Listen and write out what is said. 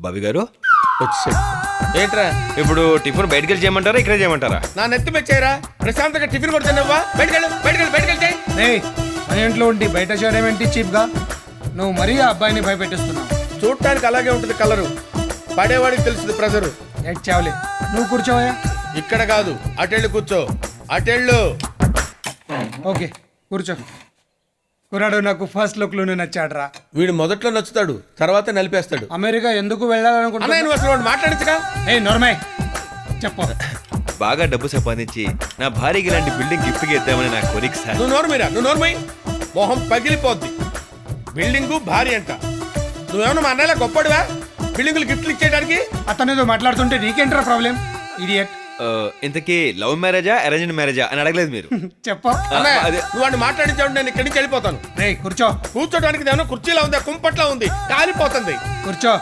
బాబీ గారు వచ్చేసాడు. ఏంట్రా ఇప్పుడు టిఫిన్ బయటకు వెళ్ళి చేయమంటారా ఇక్కడే చేయమంటారా? నా నెత్తి మెచ్చారా? ప్రశాంతంగా టిఫిన్ కూడా తిన్నావా? బయటకెళ్ళి ఏయ్ మన ఇంట్లో ఉండి బయట చేయడం ఏంటి చీప్ గా? నువ్వు మరీ ఆ అబ్బాయిని భయపెట్టిస్తున్నావు. చూడటానికి అలాగే ఉంటుంది కలరు, పడేవాడికి తెలుస్తుంది ప్రెజరు. ఎట్ చావలే, నువ్వు కూర్చోవయ్యా. ఇక్కడ కాదు, అటెళ్ళు కూర్చో, అటెళ్ళు. ఓకే కూర్చో. కుర్రాడు నాకు ఫస్ట్ లుక్ లోనే నచ్చాడ్రా. వీడు మొదట్లో నచ్చుతాడు, తర్వాత నలిపేస్తాడు. అమెరికా ఎందుకు అన్నయ్య వెళ్ళాలనుకుంటున్నా? నువ్వు అసలు వాడు మాట్లాడించగా. ఏయ్ నోర్మై చెప్పు. బాగా డబ్బు సంపాదించి నా భార్యకి ఇలాంటి బిల్డింగ్ గిఫ్ట్గా ఇద్దామని నా కోరిక సార్. నువ్వు నోరుమై మొహం పగిలిపోద్ది. బిల్డింగు భారీ అంట. నువ్వేమన్నా మా అన్నయ్యలా గొప్పడివా బిల్డింగులు గిఫ్ట్లు ఇచ్చేయడానికి? అతనితో మాట్లాడుతుంటే నీకేంట్రా ప్రాబ్లం? ఇడియట్. ఇంతకీ లవ్ మ్యారేజా అరేంజ్డ్ మ్యారేజా అని అడగలేదు మీరు. చెప్పు. అన్నయ్య అదే. నువ్వు వాడిని మాట్లాడించావు, నేను ఇక్కడి నుంచి వెళ్ళిపోతాను. రేయ్ కూర్చో. కూర్చోడానికి ఏమన్నా కుర్చీలా ఉందా, కుంపట్లా ఉంది, కాలిపోతుంది. కూర్చో.